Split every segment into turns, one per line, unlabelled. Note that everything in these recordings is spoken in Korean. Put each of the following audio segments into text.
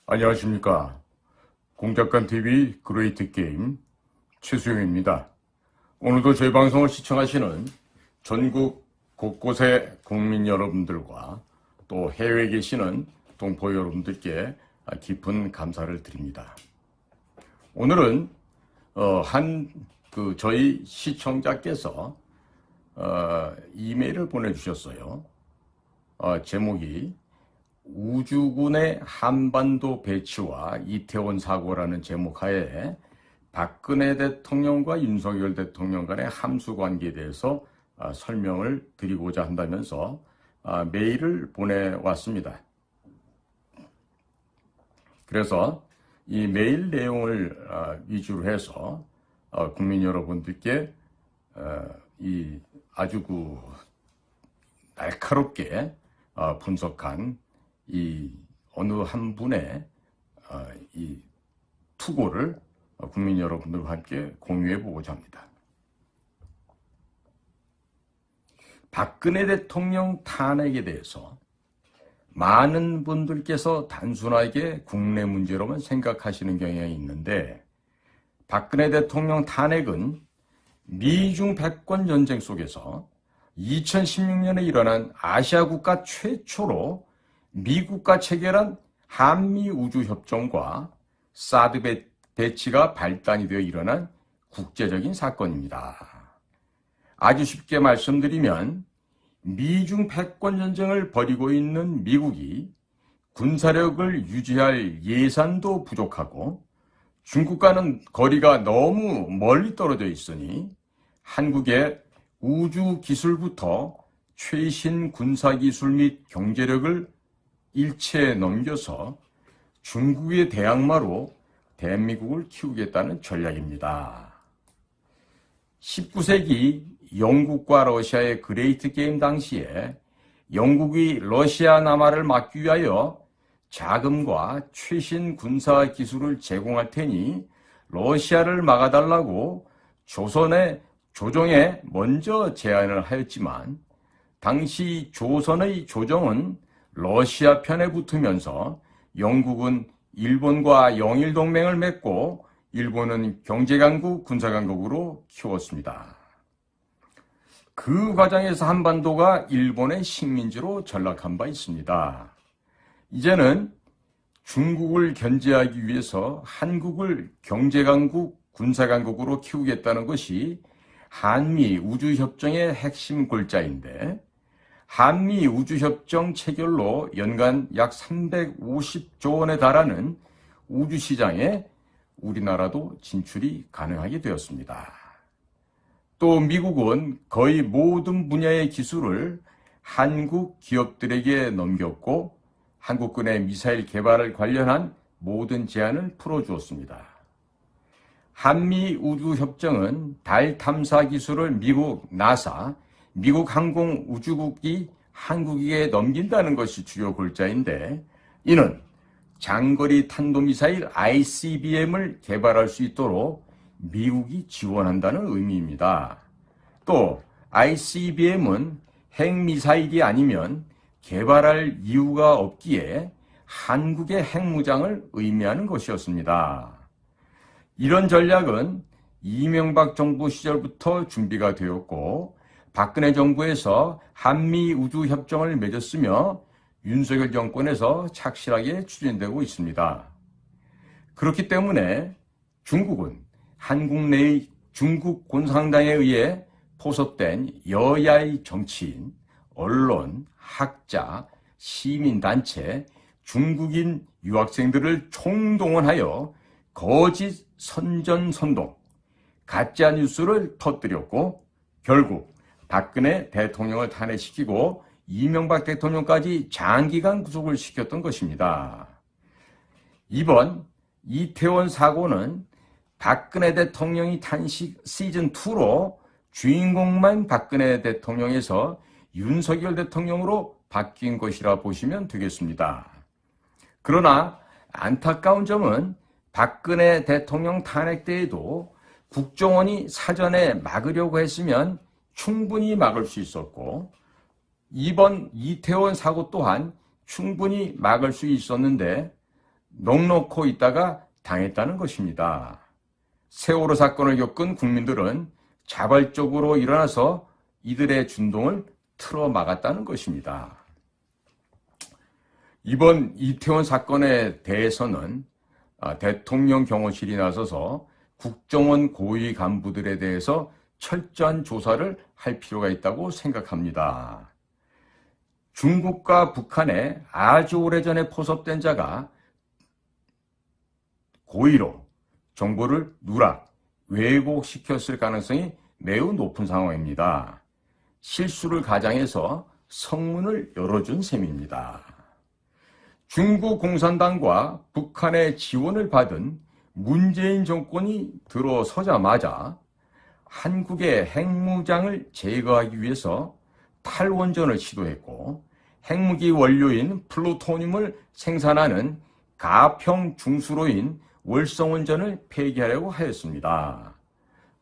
안녕하십니까. 공작관TV 그레이트 게임 최수영입니다. 오늘도 저희 방송을 시청하시는 전국 곳곳의 국민 여러분들과 또 해외에 계시는 동포 여러분들께 깊은 감사를 드립니다. 오늘은 저희 시청자께서 이메일을 보내주셨어요. 제목이 우주군의 한반도 배치와 이태원 사고라는 제목 하에 박근혜 대통령과 윤석열 대통령 간의 함수관계에 대해서 설명을 드리고자 한다면서 메일을 보내왔습니다. 그래서 이 메일 내용을 위주로 해서 국민 여러분들께 이 아주 날카롭게 분석한 이 어느 한 분의 이 투고를 국민 여러분들과 함께 공유해 보고자 합니다. 박근혜 대통령 탄핵에 대해서 많은 분들께서 단순하게 국내 문제로만 생각하시는 경향이 있는데, 박근혜 대통령 탄핵은 미중 패권 전쟁 속에서 2016년에 일어난 아시아 국가 최초로 미국과 체결한 한미우주협정과 사드 배치가 발단이 되어 일어난 국제적인 사건입니다. 아주 쉽게 말씀드리면 미중 패권 전쟁을 벌이고 있는 미국이 군사력을 유지할 예산도 부족하고 중국과는 거리가 너무 멀리 떨어져 있으니 한국의 우주 기술부터 최신 군사기술 및 경제력을 일체에 넘겨서 중국의 대항마로 대한민국을 키우겠다는 전략입니다. 19세기 영국과 러시아의 그레이트 게임 당시에 영국이 러시아 남하를 막기 위하여 자금과 최신 군사 기술을 제공할 테니 러시아를 막아달라고 조정에 먼저 제안을 하였지만, 당시 조선의 조정은 러시아 편에 붙으면서 영국은 일본과 영일 동맹을 맺고 일본은 경제강국, 군사강국으로 키웠습니다. 그 과정에서 한반도가 일본의 식민지로 전락한 바 있습니다. 이제는 중국을 견제하기 위해서 한국을 경제강국, 군사강국으로 키우겠다는 것이 한미 우주협정의 핵심 골자인데, 한미 우주협정 체결로 연간 약 350조 원에 달하는 우주시장에 우리나라도 진출이 가능하게 되었습니다. 또 미국은 거의 모든 분야의 기술을 한국 기업들에게 넘겼고 한국군의 미사일 개발을 관련한 모든 제한을 풀어주었습니다. 한미 우주협정은 달 탐사 기술을 미국 나사, 미국 항공우주국이 한국에게 넘긴다는 것이 주요 골자인데, 이는 장거리 탄도미사일 ICBM을 개발할 수 있도록 미국이 지원한다는 의미입니다. 또 ICBM은 핵미사일이 아니면 개발할 이유가 없기에 한국의 핵무장을 의미하는 것이었습니다. 이런 전략은 이명박 정부 시절부터 준비가 되었고, 박근혜 정부에서 한미 우주협정을 맺었으며 윤석열 정권에서 착실하게 추진되고 있습니다. 그렇기 때문에 중국은 한국 내의 중국 공산당에 의해 포섭된 여야의 정치인, 언론, 학자, 시민단체, 중국인 유학생들을 총동원하여 거짓 선전선동, 가짜 뉴스를 터뜨렸고 결국 박근혜 대통령을 탄핵시키고 이명박 대통령까지 장기간 구속을 시켰던 것입니다. 이번 이태원 사고는 박근혜 대통령이 탄식 시즌2로 주인공만 박근혜 대통령에서 윤석열 대통령으로 바뀐 것이라 보시면 되겠습니다. 그러나 안타까운 점은 박근혜 대통령 탄핵 때에도 국정원이 사전에 막으려고 했으면 충분히 막을 수 있었고, 이번 이태원 사고 또한 충분히 막을 수 있었는데 넋놓고 있다가 당했다는 것입니다. 세월호 사건을 겪은 국민들은 자발적으로 일어나서 이들의 준동을 틀어 막았다는 것입니다. 이번 이태원 사건에 대해서는 대통령 경호실이 나서서 국정원 고위 간부들에 대해서 철저한 조사를 할 필요가 있다고 생각합니다. 중국과 북한에 아주 오래전에 포섭된 자가 고의로 정보를 누락, 왜곡시켰을 가능성이 매우 높은 상황입니다. 실수를 가장해서 성문을 열어준 셈입니다. 중국 공산당과 북한의 지원을 받은 문재인 정권이 들어서자마자 한국의 핵무장을 제거하기 위해서 탈원전을 시도했고 핵무기 원료인 플루토늄을 생산하는 가평 중수로인 월성원전을 폐기하려고 하였습니다.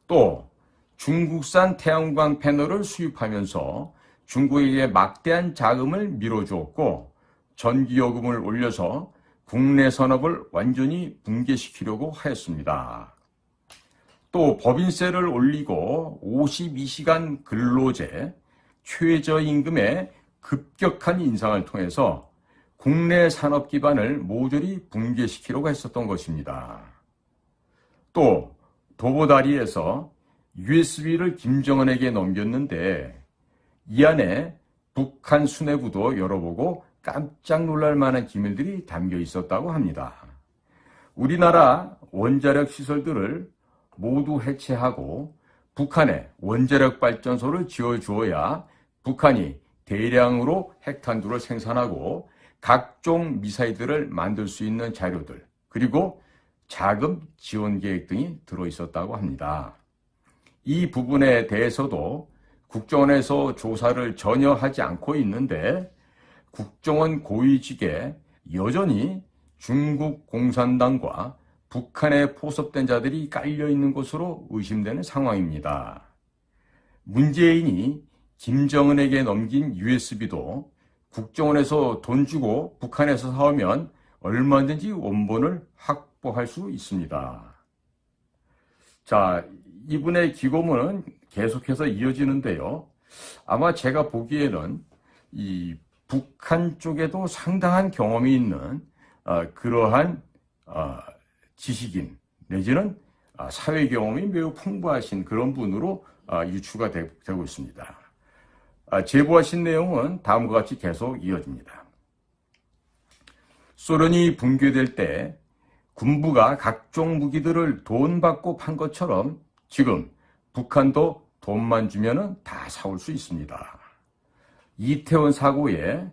또 중국산 태양광 패널을 수입하면서 중국에게 막대한 자금을 밀어주었고 전기요금을 올려서 국내 산업을 완전히 붕괴시키려고 하였습니다. 또 법인세를 올리고 52시간 근로제, 최저임금의 급격한 인상을 통해서 국내 산업 기반을 모조리 붕괴시키려고 했었던 것입니다. 또 도보다리에서 USB를 김정은에게 넘겼는데 이 안에 북한 수뇌부도 열어보고 깜짝 놀랄 만한 기밀들이 담겨 있었다고 합니다. 우리나라 원자력 시설들을 모두 해체하고 북한에 원자력 발전소를 지어주어야 북한이 대량으로 핵탄두를 생산하고 각종 미사일들을 만들 수 있는 자료들, 그리고 자금 지원 계획 등이 들어있었다고 합니다. 이 부분에 대해서도 국정원에서 조사를 전혀 하지 않고 있는데 국정원 고위직에 여전히 중국 공산당과 북한에 포섭된 자들이 깔려있는 것으로 의심되는 상황입니다. 문재인이 김정은에게 넘긴 USB도 국정원에서 돈 주고 북한에서 사오면 얼마든지 원본을 확보할 수 있습니다. 자, 이분의 기고문은 계속해서 이어지는데요. 아마 제가 보기에는 이 북한 쪽에도 상당한 경험이 있는 그러한 지식인 내지는 사회 경험이 매우 풍부하신 그런 분으로 유추가 되고 있습니다. 제보하신 내용은 다음과 같이 계속 이어집니다. 소련이 붕괴될 때 군부가 각종 무기들을 돈 받고 판 것처럼 지금 북한도 돈만 주면 다 사올 수 있습니다. 이태원 사고에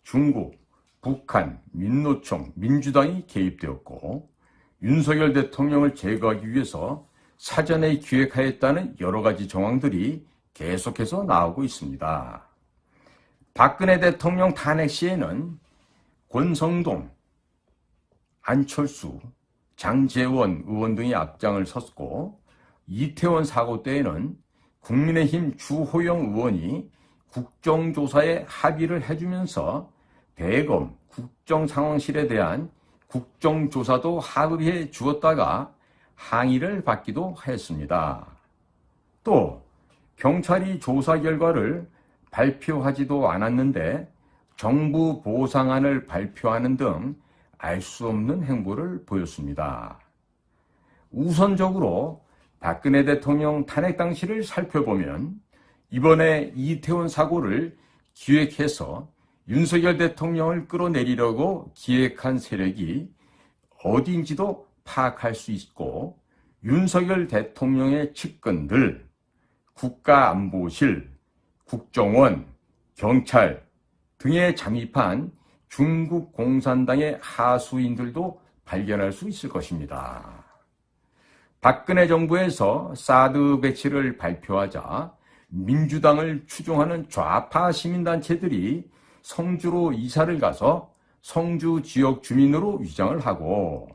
중국, 북한, 민노총, 민주당이 개입되었고 윤석열 대통령을 제거하기 위해서 사전에 기획하였다는 여러 가지 정황들이 계속해서 나오고 있습니다. 박근혜 대통령 탄핵 시에는 권성동, 안철수, 장제원 의원 등이 앞장을 섰고 이태원 사고 때에는 국민의힘 주호영 의원이 국정조사에 합의를 해주면서 대검 국정상황실에 대한 국정조사도 합의해 주었다가 항의를 받기도 하였습니다. 또 경찰이 조사 결과를 발표하지도 않았는데 정부 보상안을 발표하는 등 알 수 없는 행보를 보였습니다. 우선적으로 박근혜 대통령 탄핵 당시를 살펴보면 이번에 이태원 사고를 기획해서 윤석열 대통령을 끌어내리려고 기획한 세력이 어디인지도 파악할 수 있고 윤석열 대통령의 측근들, 국가안보실, 국정원, 경찰 등에 잠입한 중국 공산당의 하수인들도 발견할 수 있을 것입니다. 박근혜 정부에서 사드 배치를 발표하자 민주당을 추종하는 좌파 시민단체들이 성주로 이사를 가서 성주 지역 주민으로 위장을 하고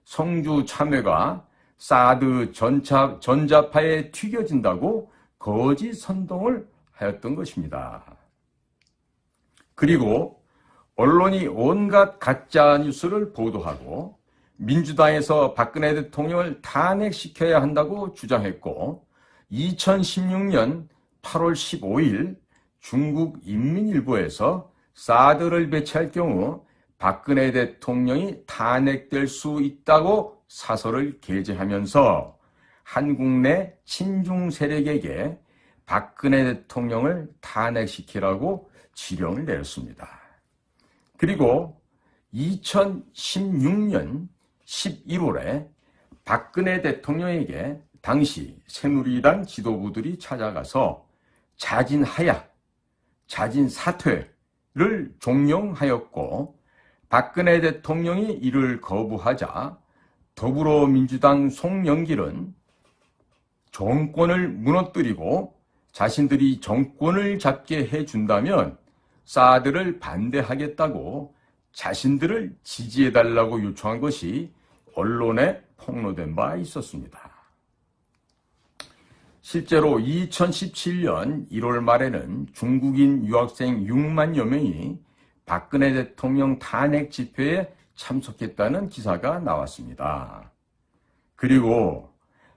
성주 참외가 사드 전자파에 튀겨진다고 거짓 선동을 하였던 것입니다. 그리고 언론이 온갖 가짜 뉴스를 보도하고 민주당에서 박근혜 대통령을 탄핵시켜야 한다고 주장했고 2016년 8월 15일 중국 인민일보에서 사드를 배치할 경우 박근혜 대통령이 탄핵될 수 있다고 사설을 게재하면서 한국 내 친중 세력에게 박근혜 대통령을 탄핵시키라고 지령을 내렸습니다. 그리고 2016년 11월에 박근혜 대통령에게 당시 새누리당 지도부들이 찾아가서 자진하야, 자진사퇴를 종용하였고 박근혜 대통령이 이를 거부하자 더불어민주당 송영길은 정권을 무너뜨리고 자신들이 정권을 잡게 해준다면 사드를 반대하겠다고 자신들을 지지해달라고 요청한 것이 언론에 폭로된 바 있었습니다. 실제로 2017년 1월 말에는 중국인 유학생 6만여 명이 박근혜 대통령 탄핵 집회에 참석했다는 기사가 나왔습니다. 그리고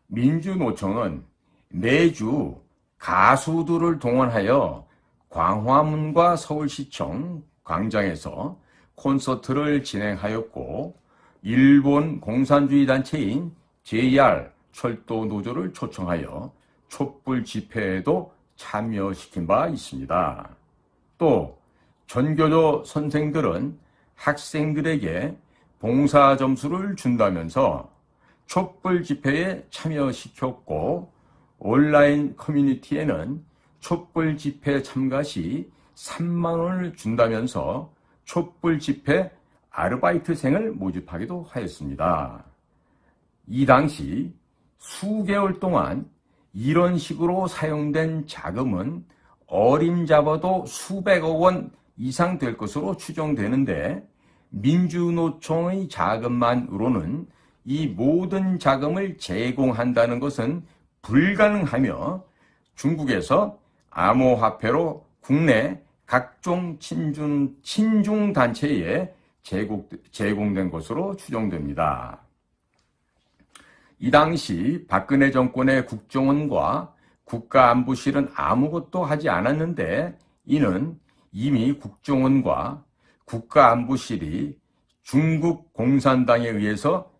민주노총은 매주 가수들을 동원하여 광화문과 서울시청 광장에서 콘서트를 진행하였고 일본 공산주의 단체인 JR 철도 노조를 초청하여 촛불 집회에도 참여시킨 바 있습니다. 또 전교조 선생들은 학생들에게 봉사 점수를 준다면서 촛불 집회에 참여시켰고 온라인 커뮤니티에는 촛불 집회 참가 시 3만 원을 준다면서 촛불 집회 아르바이트생을 모집하기도 하였습니다. 이 당시 수개월 동안 이런 식으로 사용된 자금은 어림잡아도 수백억 원 이상 될 것으로 추정되는데 민주노총의 자금만으로는 이 모든 자금을 제공한다는 것은 불가능하며 중국에서 암호화폐로 국내 각종 친중 단체에 제공된 것으로 추정됩니다. 이 당시 박근혜 정권의 국정원과 국가안보실은 아무것도 하지 않았는데 이는 이미 국정원과 국가안보실이 중국 공산당에 의해서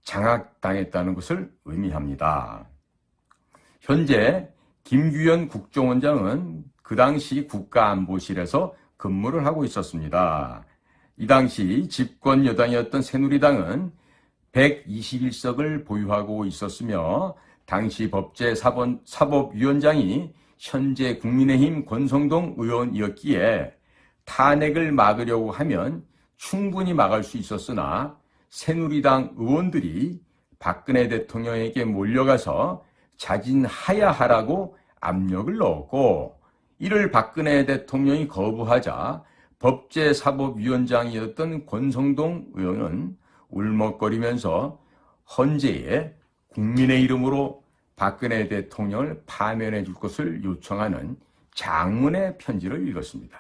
장악당했다는 것을 의미합니다. 현재 김규현 국정원장은 그 당시 국가안보실에서 근무를 하고 있었습니다. 이 당시 집권 여당이었던 새누리당은 121석을 보유하고 있었으며 당시 법제사법위원장이 현재 국민의힘 권성동 의원이었기에 탄핵을 막으려고 하면 충분히 막을 수 있었으나 새누리당 의원들이 박근혜 대통령에게 몰려가서 자진하야 하라고 압력을 넣었고 이를 박근혜 대통령이 거부하자 법제사법위원장이었던 권성동 의원은 울먹거리면서 헌재에 국민의 이름으로 박근혜 대통령을 파면해 줄 것을 요청하는 장문의 편지를 읽었습니다.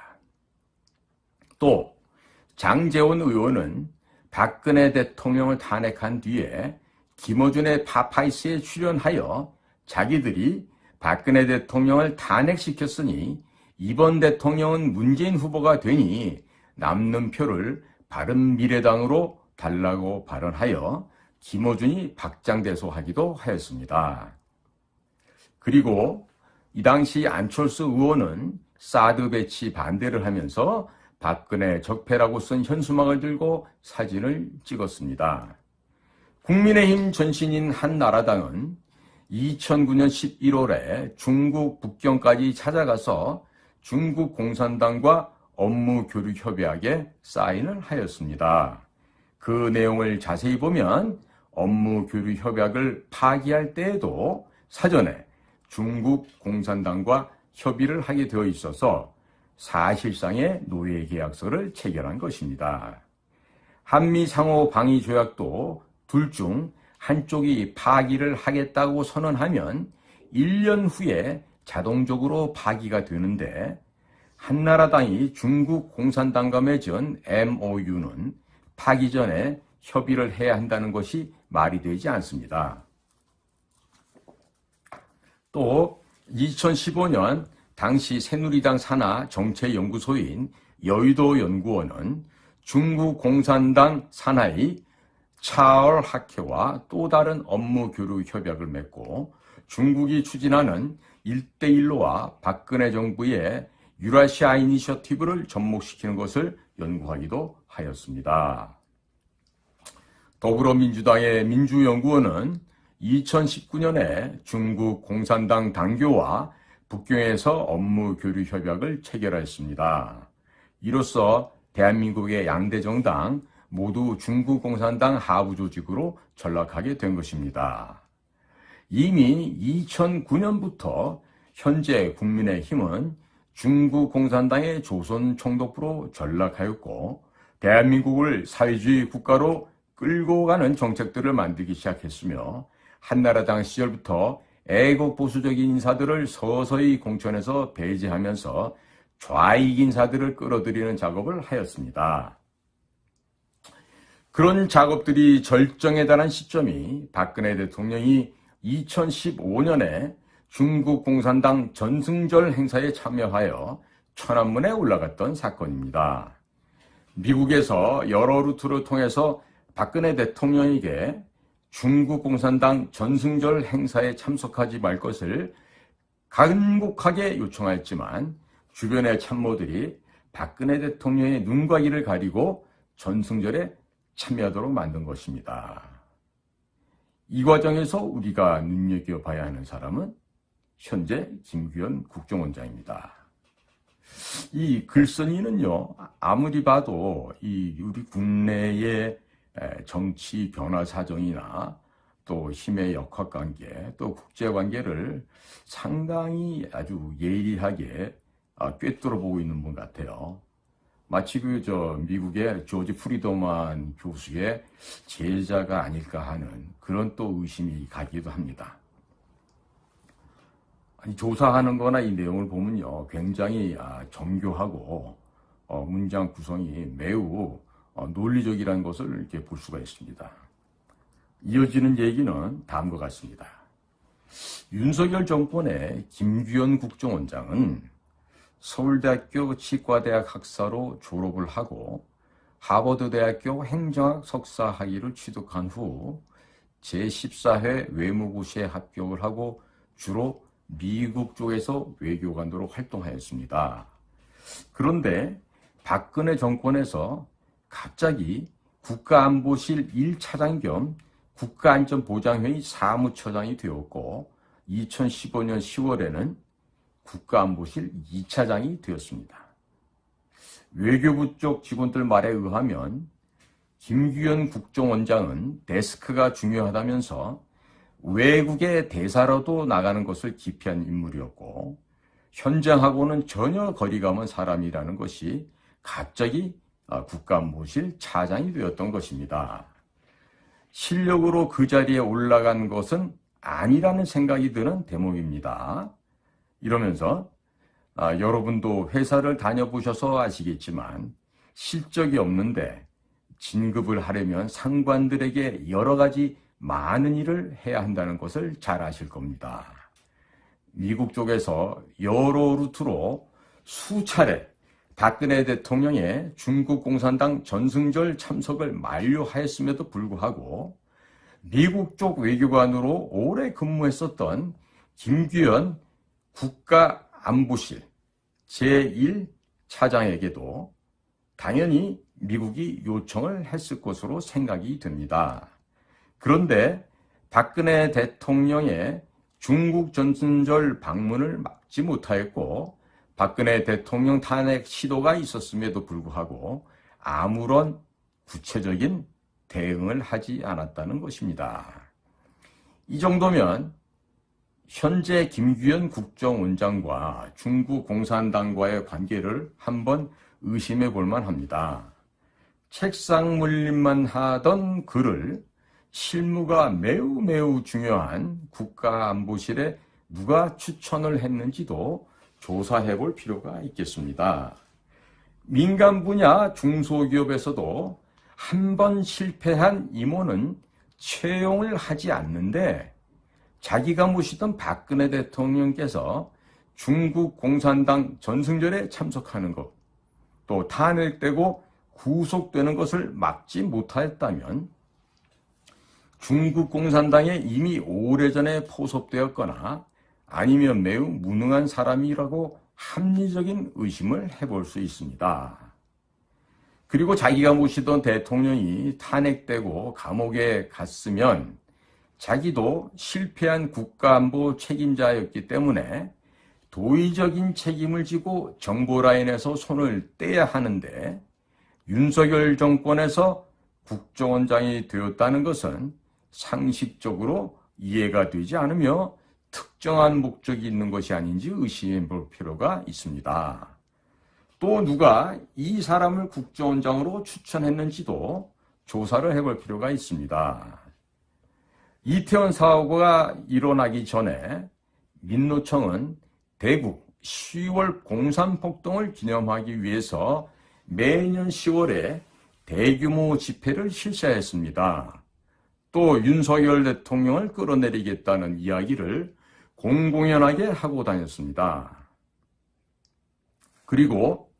또 장제원 의원은 박근혜 대통령을 탄핵한 뒤에 김어준의 파파이스에 출연하여 자기들이 박근혜 대통령을 탄핵시켰으니 이번 대통령은 문재인 후보가 되니 남는 표를 바른미래당으로 달라고 발언하여 김어준이 박장대소하기도 하였습니다. 그리고 이 당시 안철수 의원은 사드 배치 반대를 하면서 박근혜 적폐라고 쓴 현수막을 들고 사진을 찍었습니다. 국민의힘 전신인 한나라당은 2009년 11월에 중국 북경까지 찾아가서 중국 공산당과 업무 교류 협약에 사인을 하였습니다. 그 내용을 자세히 보면 업무 교류 협약을 파기할 때에도 사전에 중국 공산당과 협의를 하게 되어 있어서 사실상의 노예 계약서를 체결한 것입니다. 한미 상호 방위 조약도 둘 중 한쪽이 파기를 하겠다고 선언하면 1년 후에 자동적으로 파기가 되는데 한나라당이 중국 공산당과 맺은 MOU는 파기 전에 협의를 해야 한다는 것이 말이 되지 않습니다. 또 2015년 당시 새누리당 산하 정책연구소인 여의도연구원은 중국 공산당 산하의 차얼 학회와 또 다른 업무 교류 협약을 맺고 중국이 추진하는 1대1로와 박근혜 정부의 유라시아 이니셔티브를 접목시키는 것을 연구하기도 하였습니다. 더불어민주당의 민주연구원은 2019년에 중국 공산당 당교와 북경에서 업무 교류 협약을 체결하였습니다. 이로써 대한민국의 양대 정당 모두 중국 공산당 하부 조직으로 전락하게 된 것입니다. 이미 2009년부터 현재 국민의힘은 중국 공산당의 조선 총독부로 전락하였고 대한민국을 사회주의 국가로 끌고 가는 정책들을 만들기 시작했으며 한나라당 시절부터 애국 보수적인 인사들을 서서히 공천에서 배제하면서 좌익 인사들을 끌어들이는 작업을 하였습니다. 그런 작업들이 절정에 달한 시점이 박근혜 대통령이 2015년에 중국 공산당 전승절 행사에 참여하여 천안문에 올라갔던 사건입니다. 미국에서 여러 루트를 통해서 박근혜 대통령에게 중국 공산당 전승절 행사에 참석하지 말 것을 간곡하게 요청하였지만 주변의 참모들이 박근혜 대통령의 눈과 귀를 가리고 전승절에 참여하도록 만든 것입니다. 이 과정에서 우리가 눈여겨봐야 하는 사람은 현재 김규현 국정원장입니다. 이 글쓴이는요, 아무리 봐도 우리 국내의 정치 변화 사정이나 또 힘의 역학관계, 또 국제관계를 상당히 아주 예리하게 꿰뚫어 보고 있는 분 같아요. 마치 미국의 조지 프리더만 교수의 제자가 아닐까 하는 그런 또 의심이 가기도 합니다. 조사하는 거나 이 내용을 보면요, 굉장히 정교하고 문장 구성이 매우 논리적이라는 것을 이렇게 볼 수가 있습니다. 이어지는 얘기는 다음과 같습니다. 윤석열 정권의 김규현 국정원장은 서울대학교 치과대학 학사로 졸업을 하고 하버드대학교 행정학 석사 학위를 취득한 후 제14회 외무고시에 합격을 하고 주로 미국 쪽에서 외교관으로 활동하였습니다. 그런데 박근혜 정권에서 갑자기 국가안보실 1차장 겸 국가안전보장회의 사무처장이 되었고 2015년 10월에는 국가안보실 2차장이 되었습니다. 외교부 쪽 직원들 말에 의하면 김규현 국정원장은 데스크가 중요하다면서 외국의 대사로도 나가는 것을 기피한 인물이었고 현장하고는 전혀 거리가 먼 사람이라는 것이 갑자기 국가안보실 차장이 되었던 것입니다. 실력으로 그 자리에 올라간 것은 아니라는 생각이 드는 대목입니다. 이러면서 여러분도 회사를 다녀보셔서 아시겠지만 실적이 없는데 진급을 하려면 상관들에게 여러 가지 많은 일을 해야 한다는 것을 잘 아실 겁니다. 미국 쪽에서 여러 루트로 수차례 박근혜 대통령의 중국 공산당 전승절 참석을 만료하였음에도 불구하고 미국 쪽 외교관으로 오래 근무했었던 김규현 국가안보실 제1차장에게도 당연히 미국이 요청을 했을 것으로 생각이 됩니다. 그런데 박근혜 대통령의 중국 전승절 방문을 막지 못하였고 박근혜 대통령 탄핵 시도가 있었음에도 불구하고 아무런 구체적인 대응을 하지 않았다는 것입니다. 이 정도면 현재 김규현 국정원장과 중국 공산당과의 관계를 한번 의심해 볼 만합니다. 책상 물림만 하던 그를 실무가 매우 중요한 국가안보실에 누가 추천을 했는지도 조사해 볼 필요가 있겠습니다. 민간 분야 중소기업에서도 한 번 실패한 임원은 채용을 하지 않는데 자기가 모시던 박근혜 대통령께서 중국 공산당 전승절에 참석하는 것, 또 탄핵되고 구속되는 것을 막지 못하였다면 중국 공산당에 이미 오래전에 포섭되었거나 아니면 매우 무능한 사람이라고 합리적인 의심을 해볼 수 있습니다. 그리고 자기가 모시던 대통령이 탄핵되고 감옥에 갔으면 자기도 실패한 국가안보 책임자였기 때문에 도의적인 책임을 지고 정보라인에서 손을 떼야 하는데 윤석열 정권에서 국정원장이 되었다는 것은 상식적으로 이해가 되지 않으며 특정한 목적이 있는 것이 아닌지 의심해 볼 필요가 있습니다. 또 누가 이 사람을 국정원장으로 추천했는지도 조사를 해볼 필요가 있습니다. 이태원 사고가 일어나기 전에 민노총은 대구 10월 공산폭동을 기념하기 위해서 매년 10월에 대규모 집회를 실시했습니다. 또 윤석열 대통령을 끌어내리겠다는 이야기를 공공연하게 하고 다녔습니다. 그리고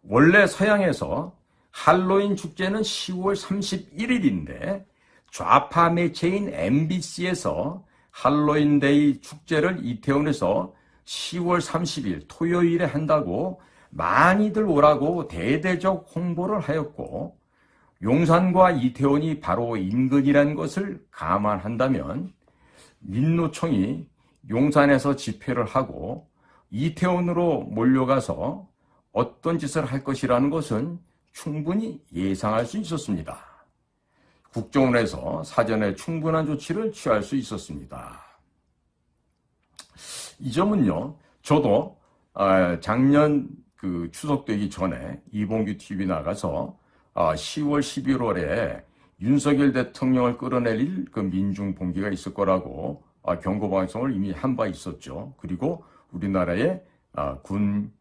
원래 서양에서 할로윈 축제는 10월 31일인데 좌파 매체인 MBC에서 할로윈데이 축제를 이태원에서 10월 30일 토요일에 한다고 많이들 오라고 대대적 홍보를 하였고 용산과 이태원이 바로 인근이라는 것을 감안한다면 민노총이 용산에서 집회를 하고 이태원으로 몰려가서 어떤 짓을 할 것이라는 것은 충분히 예상할 수 있었습니다. 국정원에서 사전에 충분한 조치를 취할 수 있었습니다. 이 점은요, 저도 작년 추석 되기 전에 이봉규 TV 나가서 10월, 11월에 윤석열 대통령을 끌어내릴 그 민중봉기가 있을 거라고 경고방송을 이미 한 바 있었죠. 그리고 우리나라의 군,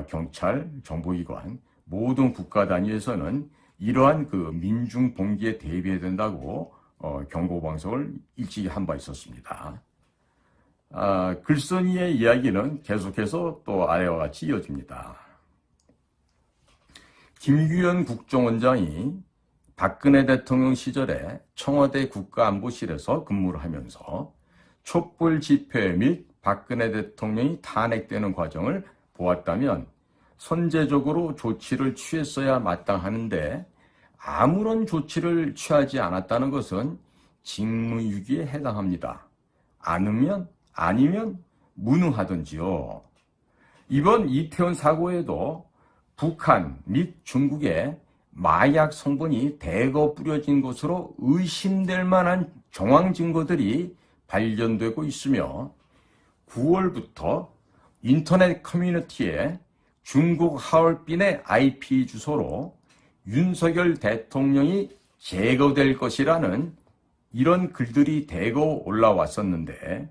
경찰, 정보기관 모든 국가 단위에서는 이러한 그 민중봉기에 대비해야 된다고 경고방송을 일찍이 한 바 있었습니다. 글쓴이의 이야기는 계속해서 또 아래와 같이 이어집니다. 김규현 국정원장이 박근혜 대통령 시절에 청와대 국가안보실에서 근무를 하면서 촛불 집회 및 박근혜 대통령이 탄핵되는 과정을 보았다면 선제적으로 조치를 취했어야 마땅하는데 아무런 조치를 취하지 않았다는 것은 직무유기에 해당합니다. 아니면 무능하든지요. 이번 이태원 사고에도 북한 및 중국에 마약 성분이 대거 뿌려진 것으로 의심될 만한 정황 증거들이 발견되고 있으며 9월부터 인터넷 커뮤니티에 중국 하얼빈의 IP 주소로 윤석열 대통령이 제거될 것이라는 이런 글들이 대거 올라왔었는데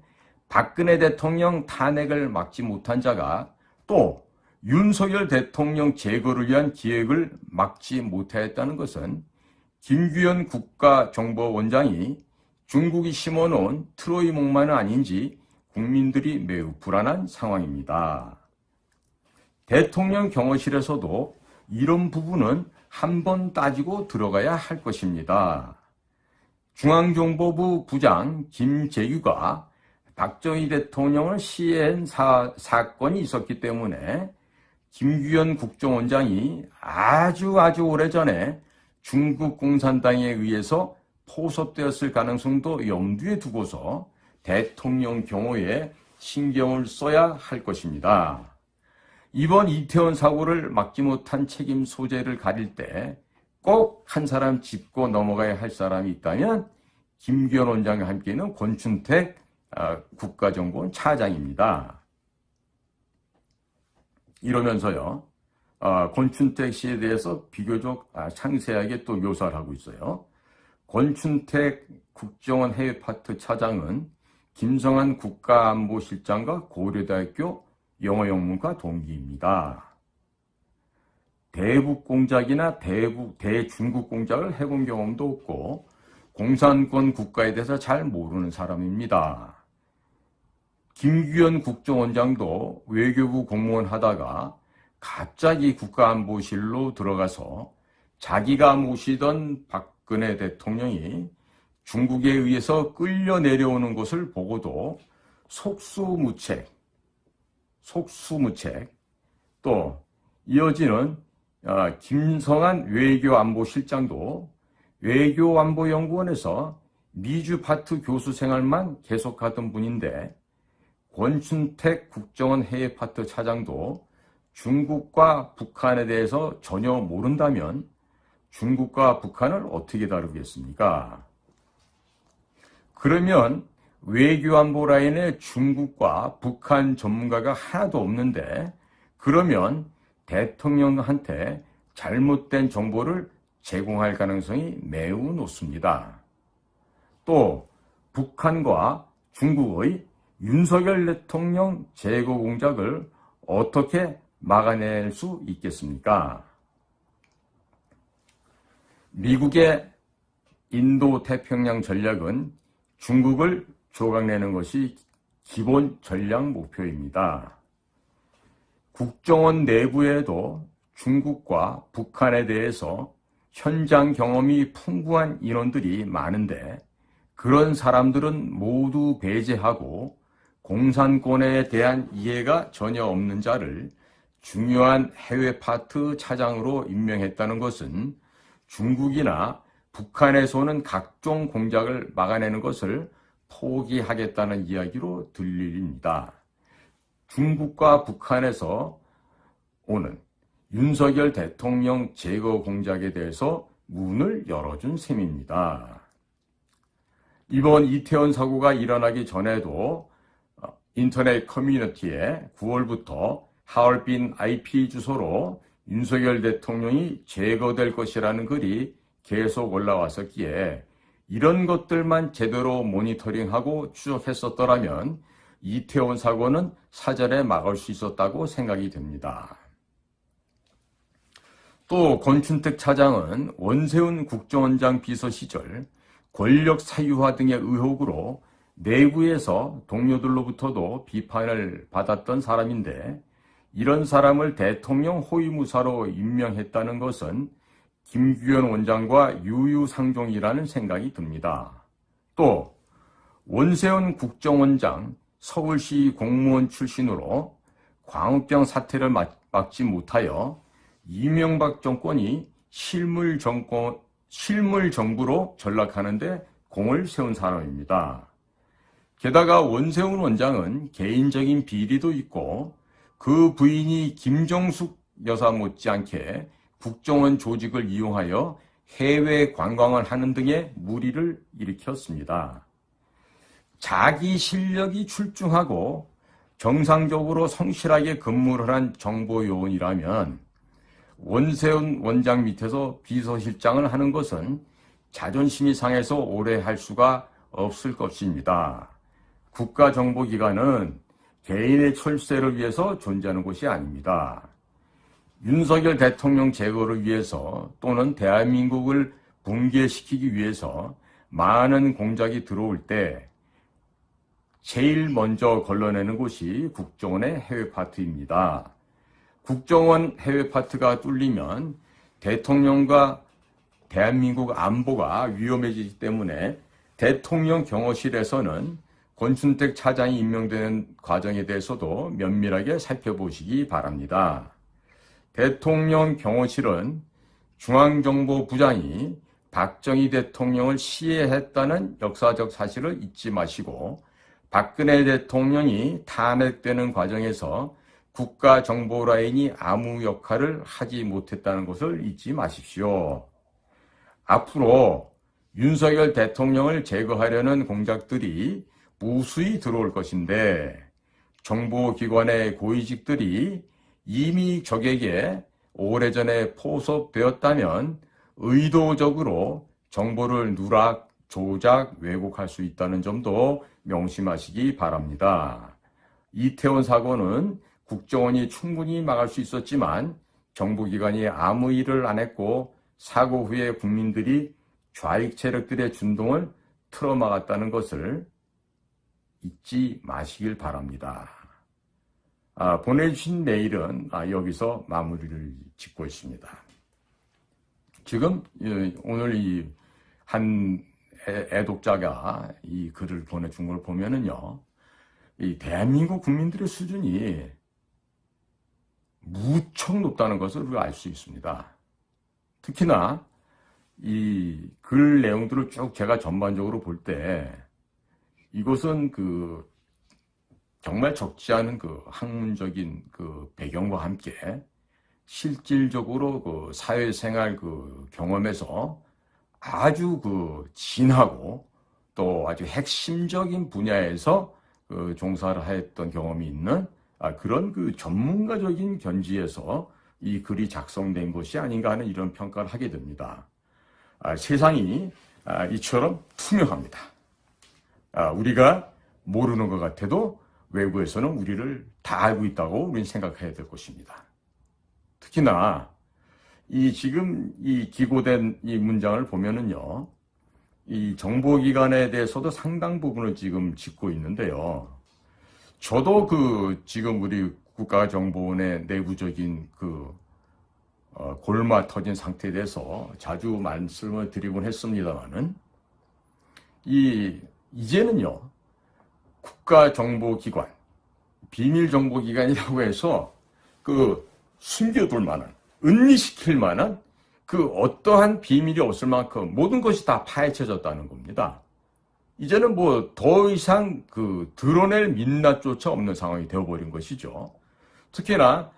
박근혜 대통령 탄핵을 막지 못한 자가 또 윤석열 대통령 제거를 위한 기획을 막지 못하였다는 것은 김규현 국가정보원장이 중국이 심어놓은 트로이 목마는 아닌지 국민들이 매우 불안한 상황입니다. 대통령 경호실에서도 이런 부분은 한번 따지고 들어가야 할 것입니다. 중앙정보부 부장 김재규가 박정희 대통령을 시해한 사건이 있었기 때문에 김규현 국정원장이 아주 오래전에 중국 공산당에 의해서 포섭되었을 가능성도 염두에 두고서 대통령 경호에 신경을 써야 할 것입니다. 이번 이태원 사고를 막지 못한 책임 소재를 가릴 때 꼭 한 사람 짚고 넘어가야 할 사람이 있다면 김규현 원장과 함께 있는 권춘택 국가정보원 차장입니다. 이러면서요, 권춘택 씨에 대해서 비교적 상세하게 또 묘사를 하고 있어요. 권춘택 국정원 해외파트 차장은 김성한 국가안보실장과 고려대학교 영어 영문과 동기입니다. 대북 공작이나 대중국 공작을 해본 경험도 없고 공산권 국가에 대해서 잘 모르는 사람입니다. 김규현 국정원장도 외교부 공무원 하다가 갑자기 국가안보실로 들어가서 자기가 모시던 박근혜 대통령이 중국에 의해서 끌려 내려오는 것을 보고도 속수무책, 또 이어지는 김성한 외교안보실장도 외교안보연구원에서 미주 파트 교수 생활만 계속하던 분인데 권춘택 국정원 해외 파트 차장도 중국과 북한에 대해서 전혀 모른다면 중국과 북한을 어떻게 다루겠습니까? 그러면 외교안보 라인에 중국과 북한 전문가가 하나도 없는데 그러면 대통령한테 잘못된 정보를 제공할 가능성이 매우 높습니다. 또 북한과 중국의 윤석열 대통령 제거 공작을 어떻게 막아낼 수 있겠습니까? 미국의 인도-태평양 전략은 중국을 조각내는 것이 기본 전략 목표입니다. 국정원 내부에도 중국과 북한에 대해서 현장 경험이 풍부한 인원들이 많은데 그런 사람들은 모두 배제하고 공산권에 대한 이해가 전혀 없는 자를 중요한 해외 파트 차장으로 임명했다는 것은 중국이나 북한에서 오는 각종 공작을 막아내는 것을 포기하겠다는 이야기로 들립니다. 중국과 북한에서 오는 윤석열 대통령 제거 공작에 대해서 문을 열어준 셈입니다. 이번 이태원 사고가 일어나기 전에도 인터넷 커뮤니티에 9월부터 하얼빈 IP 주소로 윤석열 대통령이 제거될 것이라는 글이 계속 올라왔었기에 이런 것들만 제대로 모니터링하고 추적했었더라면 이태원 사고는 사전에 막을 수 있었다고 생각이 됩니다. 또 권춘택 차장은 원세훈 국정원장 비서 시절 권력 사유화 등의 의혹으로 내부에서 동료들로부터도 비판을 받았던 사람인데 이런 사람을 대통령 호위무사로 임명했다는 것은 김규현 원장과 유유상종이라는 생각이 듭니다. 또 원세훈 국정원장 서울시 공무원 출신으로 광우병 사태를 막지 못하여 이명박 정권이 실물 정부로 전락하는 데 공을 세운 사람입니다. 게다가 원세훈 원장은 개인적인 비리도 있고 그 부인이 김정숙 여사 못지않게 국정원 조직을 이용하여 해외 관광을 하는 등의 무리를 일으켰습니다. 자기 실력이 출중하고 정상적으로 성실하게 근무를 한 정보요원이라면 원세훈 원장 밑에서 비서실장을 하는 것은 자존심이 상해서 오래 할 수가 없을 것입니다. 국가정보기관은 개인의 철새를 위해서 존재하는 곳이 아닙니다. 윤석열 대통령 제거를 위해서 또는 대한민국을 붕괴시키기 위해서 많은 공작이 들어올 때 제일 먼저 걸러내는 곳이 국정원의 해외 파트입니다. 국정원 해외 파트가 뚫리면 대통령과 대한민국 안보가 위험해지기 때문에 대통령 경호실에서는 권춘택 차장이 임명되는 과정에 대해서도 면밀하게 살펴보시기 바랍니다. 대통령 경호실은 중앙정보부장이 박정희 대통령을 시해했다는 역사적 사실을 잊지 마시고 박근혜 대통령이 탄핵되는 과정에서 국가정보라인이 아무 역할을 하지 못했다는 것을 잊지 마십시오. 앞으로 윤석열 대통령을 제거하려는 공작들이 무수히 들어올 것인데 정보기관의 고위직들이 이미 적에게 오래전에 포섭되었다면 의도적으로 정보를 누락, 조작, 왜곡할 수 있다는 점도 명심하시기 바랍니다. 이태원 사고는 국정원이 충분히 막을 수 있었지만 정보기관이 아무 일을 안 했고 사고 후에 국민들이 좌익 세력들의 준동을 틀어막았다는 것을 잊지 마시길 바랍니다. 보내주신 메일은 여기서 마무리를 짓고 있습니다. 지금 오늘 이 한 애독자가 이 글을 보내준 걸 보면은요, 이 대한민국 국민들의 수준이 무척 높다는 것을 우리가 알 수 있습니다. 특히나 이 글 내용들을 쭉 제가 전반적으로 볼 때 이것은 정말 적지 않은 학문적인 배경과 함께 실질적으로 사회생활 경험에서 아주 진하고 또 아주 핵심적인 분야에서 종사를 하였던 경험이 있는 그런 전문가적인 견지에서 이 글이 작성된 것이 아닌가 하는 이런 평가를 하게 됩니다. 세상이 이처럼 투명합니다. 우리가 모르는 것 같아도 외부에서는 우리를 다 알고 있다고 우리는 생각해야 될 것입니다. 특히나 지금 이 기고된 이 문장을 보면은요, 이 정보기관에 대해서도 상당 부분을 지금 짚고 있는데요. 저도 지금 우리 국가정보원의 내부적인 골마 터진 상태에 대해서 자주 말씀을 드리곤 했습니다만은, 이제는요, 국가정보기관, 비밀정보기관이라고 해서 숨겨둘 만한, 은리시킬 만한 어떠한 비밀이 없을 만큼 모든 것이 다 파헤쳐졌다는 겁니다. 이제는 더 이상 드러낼 민낯조차 없는 상황이 되어버린 것이죠. 특히나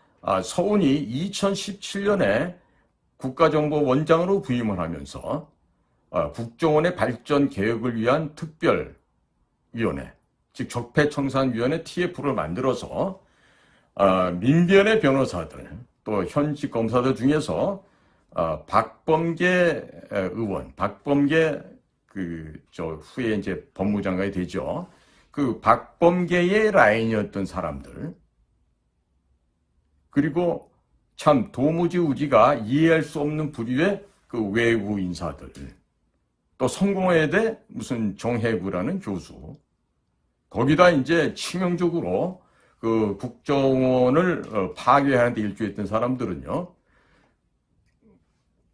서훈이 2017년에 국가정보원장으로 부임을 하면서 국정원의 발전 개혁을 위한 특별위원회, 즉 적폐청산위원회 TF를 만들어서 민변의 변호사들 또 현직 검사들 중에서 박범계 의원, 박범계 후에 이제 법무장관이 되죠. 박범계의 라인이었던 사람들, 그리고 참 도무지 우리가 이해할 수 없는 부류의 외부 인사들, 또 성공회대 무슨 정혜구라는 교수, 거기다 이제 치명적으로 국정원을 파괴하는 데 일조했던 사람들은요,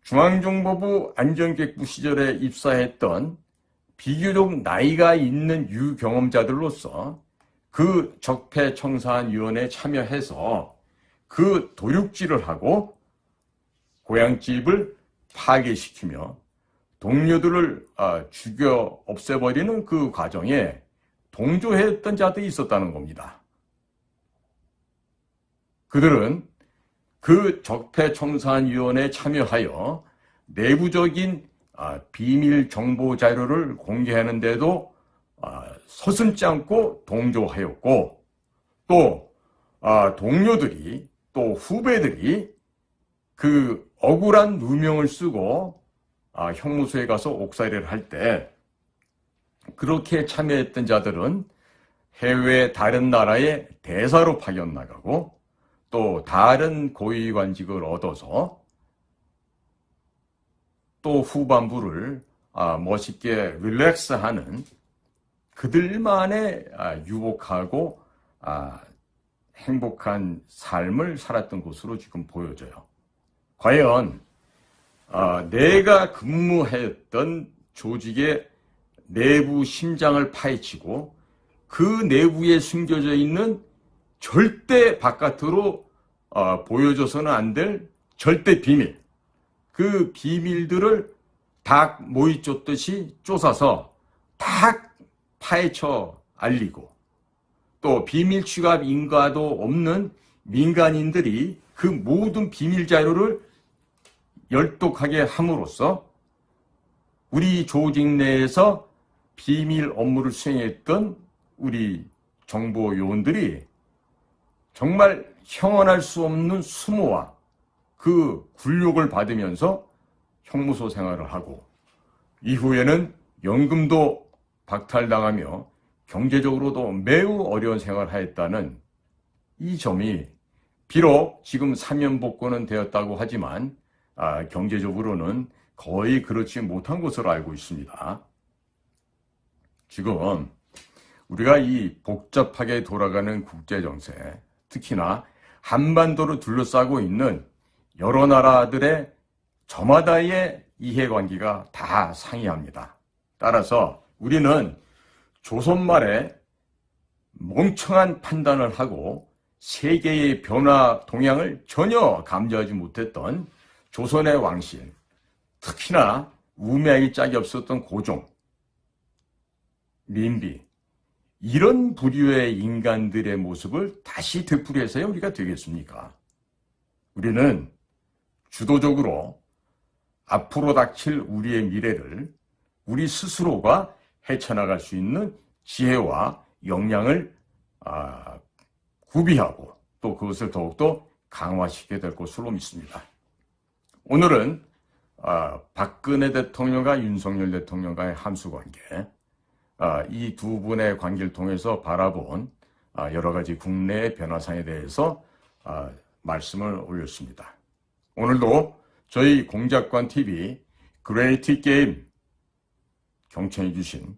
중앙정보부 안전기획부 시절에 입사했던 비교적 나이가 있는 유경험자들로서 적폐청산위원회에 참여해서 도륙질을 하고 고향집을 파괴시키며 동료들을 죽여 없애버리는 과정에 동조했던 자들이 있었다는 겁니다. 그들은 적폐청산위원회에 참여하여 내부적인 비밀 정보 자료를 공개하는데도 서슴지 않고 동조하였고, 또 동료들이 또 후배들이 억울한 누명을 쓰고 형무소에 가서 옥살이를 할 때 그렇게 참여했던 자들은 해외 다른 나라의 대사로 파견 나가고 또 다른 고위관직을 얻어서 또 후반부를 멋있게 릴렉스하는 그들만의 유복하고 행복한 삶을 살았던 것으로 지금 보여져요. 과연 내가 근무했던 조직의 내부 심장을 파헤치고 그 내부에 숨겨져 있는 절대 바깥으로 보여줘서는 안 될 절대 비밀, 그 비밀들을 닭 모이 쫓듯이 쫓아서 다 파헤쳐 알리고, 또 비밀 취급 인가도 없는 민간인들이 그 모든 비밀 자료를 열독하게 함으로써 우리 조직 내에서 비밀 업무를 수행했던 우리 정보 요원들이 정말 형언할 수 없는 수모와 굴욕을 받으면서 형무소 생활을 하고, 이후에는 연금도 박탈당하며 경제적으로도 매우 어려운 생활을 하였다는 이 점이 비록 지금 사면복권은 되었다고 하지만 경제적으로는 거의 그렇지 못한 것으로 알고 있습니다. 지금 우리가 이 복잡하게 돌아가는 국제정세, 특히나 한반도를 둘러싸고 있는 여러 나라들의 저마다의 이해관계가 다 상이합니다. 따라서 우리는 조선 말에 멍청한 판단을 하고 세계의 변화 동향을 전혀 감지하지 못했던 조선의 왕실, 특히나 우매하기 짝이 없었던 고종, 민비, 이런 부류의 인간들의 모습을 다시 되풀이해서야 우리가 되겠습니까? 우리는 주도적으로 앞으로 닥칠 우리의 미래를 우리 스스로가 헤쳐나갈 수 있는 지혜와 역량을 구비하고 또 그것을 더욱더 강화시켜야 될 것으로 믿습니다. 오늘은 박근혜 대통령과 윤석열 대통령과의 함수관계, 이 두 분의 관계를 통해서 바라본 여러 가지 국내의 변화상에 대해서 말씀을 올렸습니다. 오늘도 저희 공작관TV 그레이티 게임 경청해 주신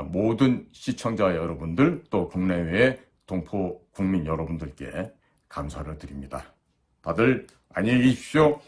모든 시청자 여러분들, 또 국내외의 동포 국민 여러분들께 감사를 드립니다. 다들 안녕히 계십시오.